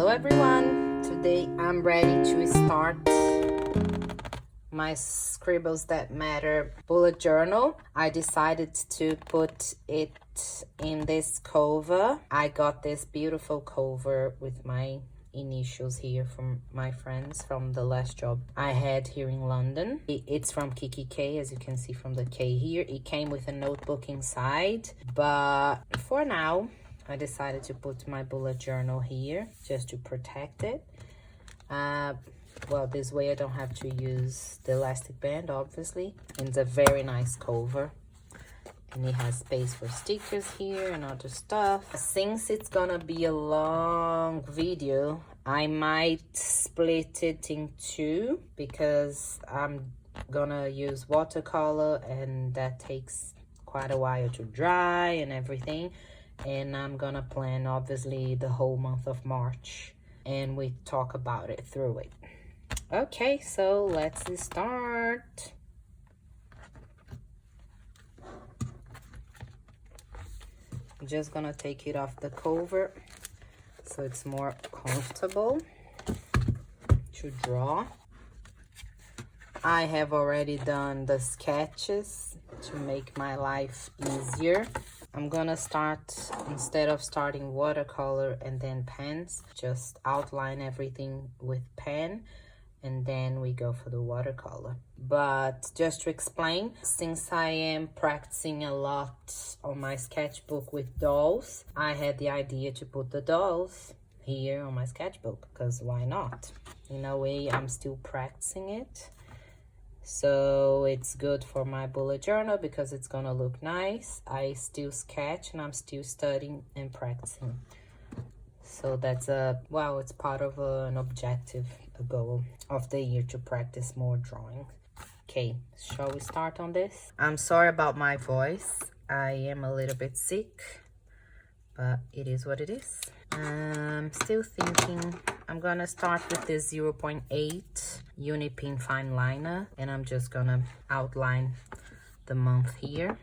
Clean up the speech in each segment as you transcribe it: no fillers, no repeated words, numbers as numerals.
Hello everyone, today I'm ready to start my Scribbles That Matter bullet journal. I decided to put it in this cover. I got this beautiful cover with my initials here from my friends from the last job I had here in London. It's from K, as you can see from the K here. It came with a notebook inside, but for now I decided to put my bullet journal here just to protect it. Well, this way I don't have to use the elastic band, obviously. And it's a very nice cover. And it has space for stickers here and other stuff. Since it's gonna be a long video, I might split it in two because I'm gonna use watercolor and that takes quite a while to dry and everything. And I'm gonna plan obviously the whole month of March and we talk about it through it. Okay, so let's start. I'm just gonna take it off the cover so it's more comfortable to draw. I have already done the sketches to make my life easier. I'm gonna start, instead of starting watercolor and then pens, just outline everything with pen and then we go for the watercolor. But just to explain, since I am practicing a lot on my sketchbook with dolls, I had the idea to put the dolls here on my sketchbook, because why not? In a way, I'm still practicing it. So it's good for my bullet journal because it's gonna look nice. I still sketch and I'm still studying and practicing. So that's well, it's part of an objective, a goal of the year to practice more drawing. Okay, shall we start on this? I'm sorry about my voice. I am a little bit sick, but it is what it is. I'm still thinking. I'm gonna start with this 0.8 Uni Pin fine liner and I'm just gonna outline the month here.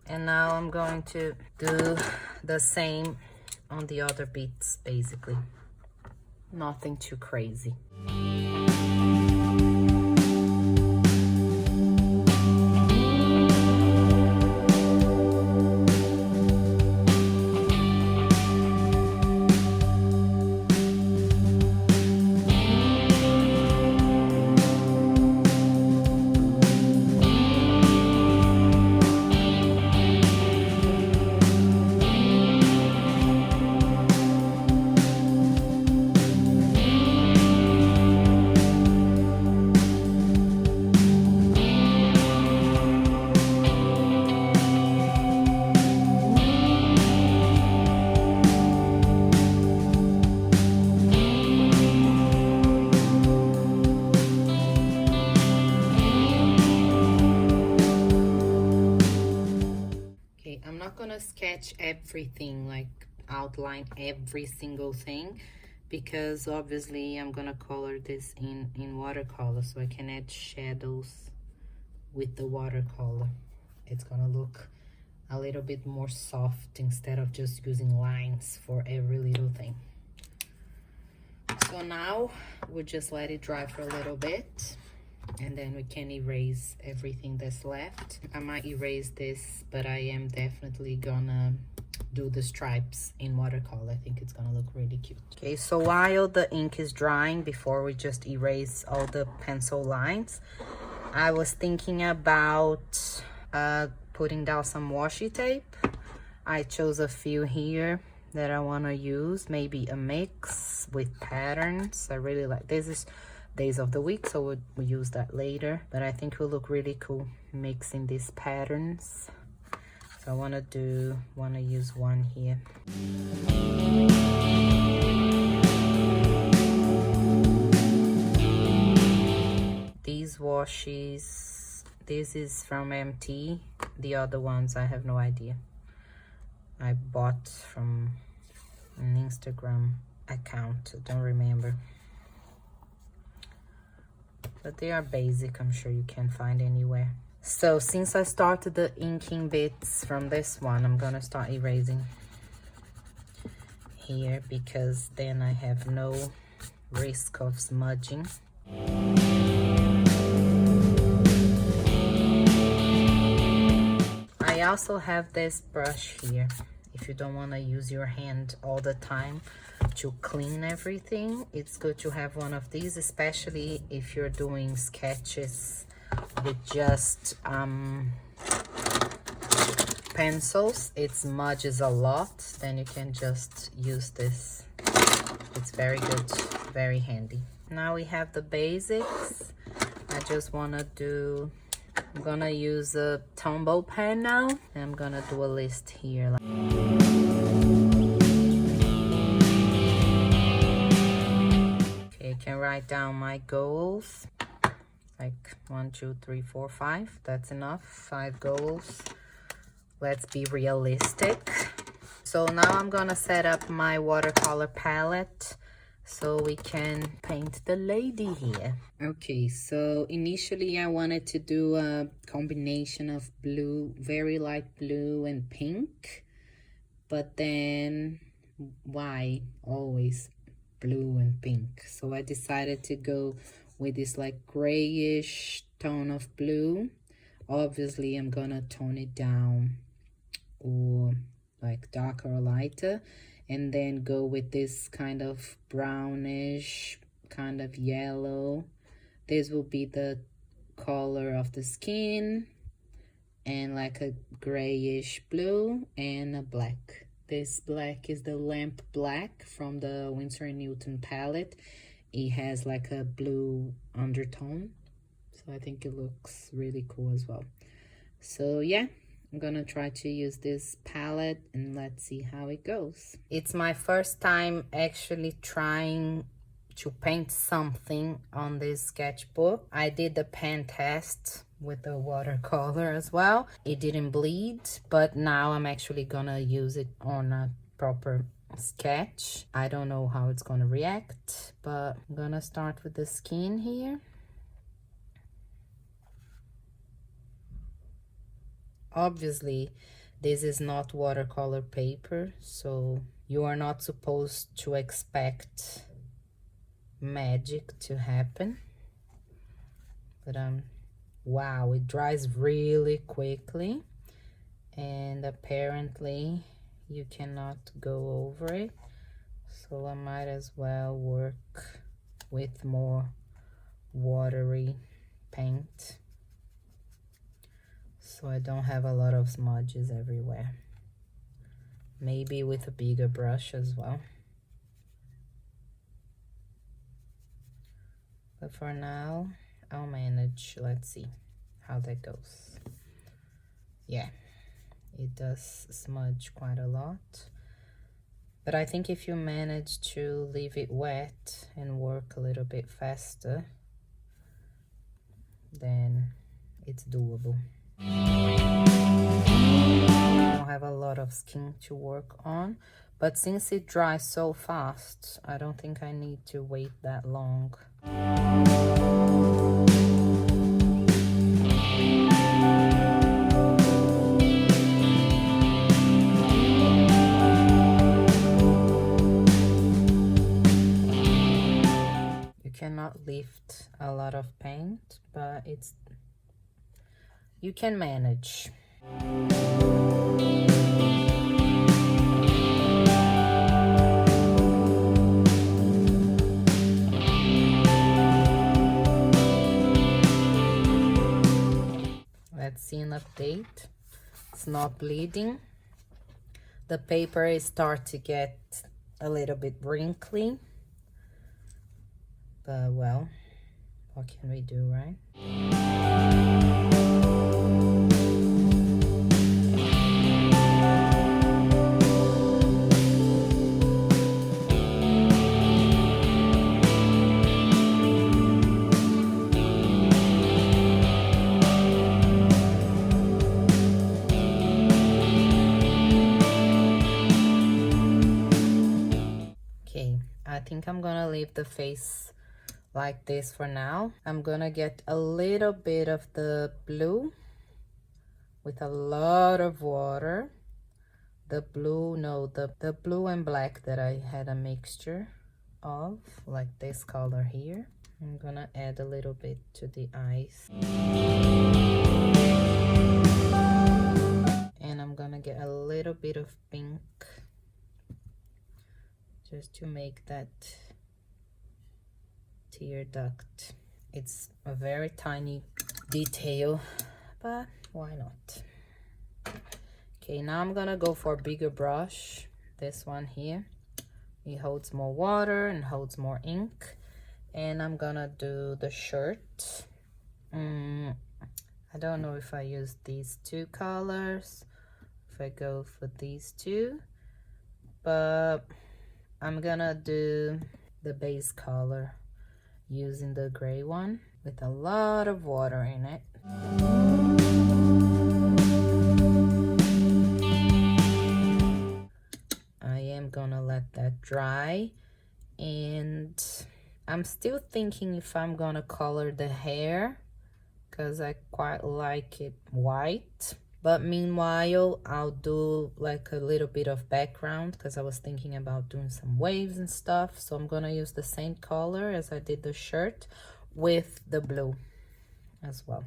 And now I'm going to do the same on the other bits, basically. Nothing too crazy. Sketch everything, like outline every single thing, because obviously I'm gonna color this in watercolor, so I can add shadows with the watercolor. It's gonna look a little bit more soft instead of just using lines for every little thing. So now we'll just let it dry for a little bit and then we can erase everything that's left. I might erase this, but I am definitely gonna do the stripes in watercolor. I think it's gonna look really cute. Okay, so while the ink is drying, before we just erase all the pencil lines, I was thinking about putting down some washi tape. I chose a few here that I want to use, maybe a mix with patterns. I really like this. Is days of the week, so we'll use that later, but I think it will look really cool mixing these patterns. So I want to use one here. These washes, this is from MT. The other ones I have no idea. I bought from an Instagram account, I don't remember. but they are basic. I'm sure you can find anywhere. So since I started the inking bits from this one, I'm gonna start erasing here, because then I have no risk of smudging. I also have this brush here. If you don't want to use your hand all the time to clean everything, it's good to have one of these, especially if you're doing sketches with just pencils. It smudges a lot, then you can just use this. It's very good, very handy. Now we have the basics. I just want to do, I'm gonna use a Tombow pen now, and I'm gonna do a list here. Okay, I can write down my goals, like 1, 2, 3, 4, 5. That's enough. 5 goals. Let's be realistic. So now I'm gonna set up my watercolor palette so we can paint the lady here. Okay, so initially I wanted to do a combination of blue, very light blue and pink, but then why always blue and pink? So I decided to go with this like grayish tone of blue. Obviously I'm gonna tone it down or like darker or lighter, and then go with this kind of brownish, kind of yellow. This will be the color of the skin, and like a grayish blue and a black. This black is the lamp black from the Winsor & Newton palette. It has like a blue undertone, so I think it looks really cool as well. So yeah, I'm gonna try to use this palette and let's see how it goes. It's my first time actually trying to paint something on this sketchbook. I did the pen test with the watercolor as well. It didn't bleed, but now I'm actually gonna use it on a proper sketch. I don't know how it's gonna react, but I'm gonna start with the skin here. Obviously, this is not watercolor paper, so you are not supposed to expect magic to happen. But wow, it dries really quickly, and apparently you cannot go over it, so I might as well work with more watery paint, so I don't have a lot of smudges everywhere. Maybe with a bigger brush as well. But for now, I'll manage. Let's see how that goes. Yeah, it does smudge quite a lot. But I think if you manage to leave it wet and work a little bit faster, then it's doable. I don't have a lot of skin to work on, but since it dries so fast, I don't think I need to wait that long. You cannot lift a lot of paint, but you can manage. Let's see an update. It's not bleeding. The paper is starting to get a little bit wrinkly, but well, what can we do, right? I think I'm gonna leave the face like this for now. I'm gonna get a little bit of the blue with a lot of water. The blue, no, the blue and black that I had a mixture of, like this color here. I'm gonna add a little bit to the eyes. And I'm gonna get a little bit of pink just to make that tear duct. It's a very tiny detail, but why not? Okay, now I'm gonna go for a bigger brush, this one here. It holds more water and holds more ink. And I'm gonna do the shirt. I don't know if I use these two colors, if I go for these two, but I'm gonna do the base color using the gray one with a lot of water in it. I am gonna let that dry, and I'm still thinking if I'm gonna color the hair because I quite like it white. But meanwhile, I'll do like a little bit of background because I was thinking about doing some waves and stuff. So I'm gonna use the same color as I did the shirt with the blue as well.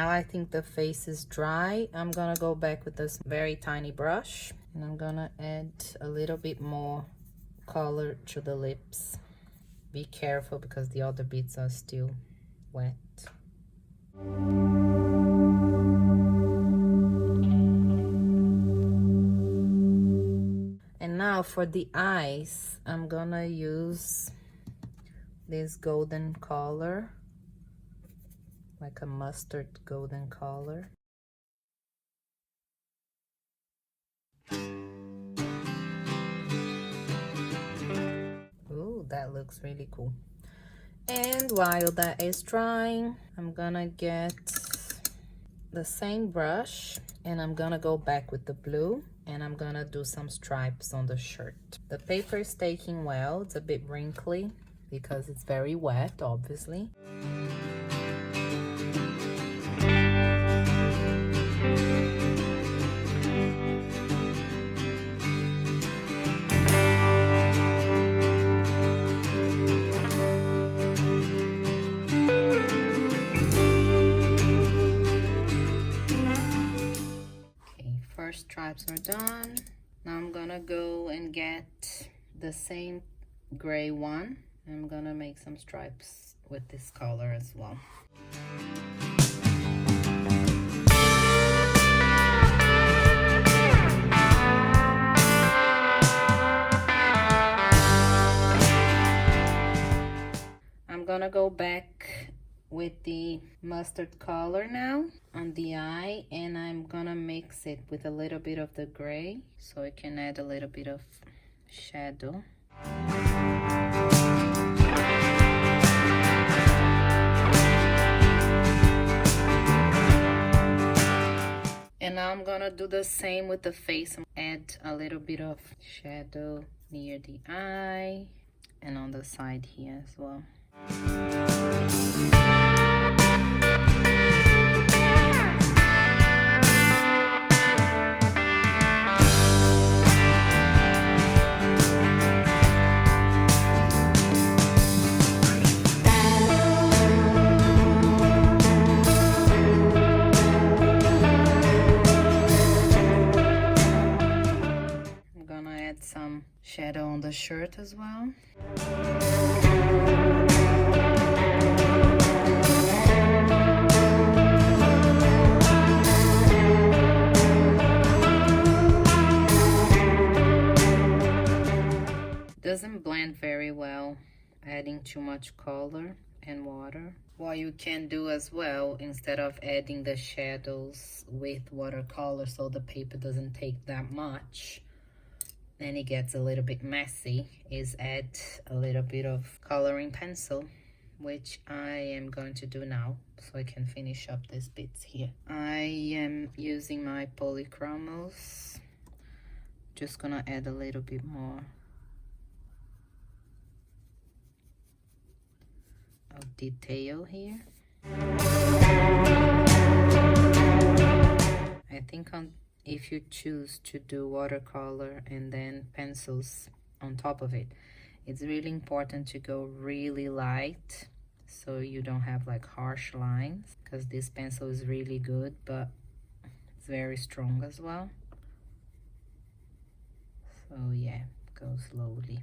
I think the face is dry. I'm gonna go back with this very tiny brush and I'm gonna add a little bit more color to the lips. Be careful because the other bits are still wet. And now for the eyes, I'm gonna use this golden color, like a mustard golden color. Ooh, that looks really cool. And while that is drying, I'm gonna get the same brush and I'm gonna go back with the blue and I'm gonna do some stripes on the shirt. The paper is taking well. It's a bit wrinkly because it's very wet, obviously. Stripes are done. Now I'm gonna go and get the same gray one. I'm gonna make some stripes with this color as well. I'm gonna go back with the mustard color now on the eye and I'm gonna mix it with a little bit of the gray so I can add a little bit of shadow. And now I'm gonna do the same with the face. Add a little bit of shadow near the eye and on the side here as well. I'm gonna add some shadow on the shirt as well. Doesn't blend very well, adding too much color and water. What you can do as well, instead of adding the shadows with watercolor so the paper doesn't take that much and it gets a little bit messy, is add a little bit of coloring pencil, which I am going to do now so I can finish up these bits here. I am using my polychromos. Just gonna add a little bit more of detail here. I think if you choose to do watercolor and then pencils on top of it, it's really important to go really light so you don't have like harsh lines, because this pencil is really good but it's very strong as well. So yeah, go slowly.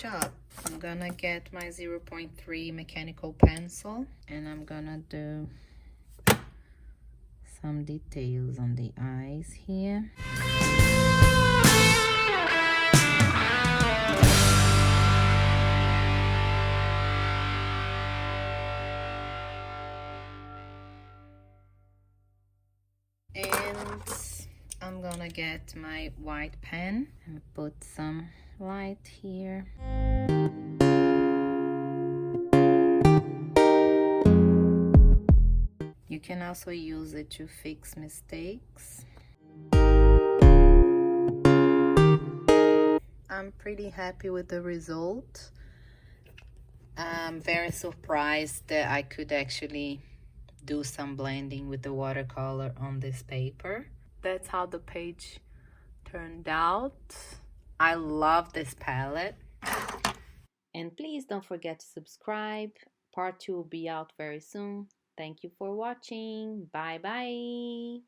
Up, I'm gonna get my 0.3 mechanical pencil and I'm gonna do some details on the eyes here. And I'm gonna get my white pen and put some light here. You can also use it to fix mistakes. I'm pretty happy with the result. I'm very surprised that I could actually do some blending with the watercolor on this paper. That's how the page turned out. I love this palette. And please don't forget to subscribe. Part 2 will be out very soon. Thank you for watching. Bye bye.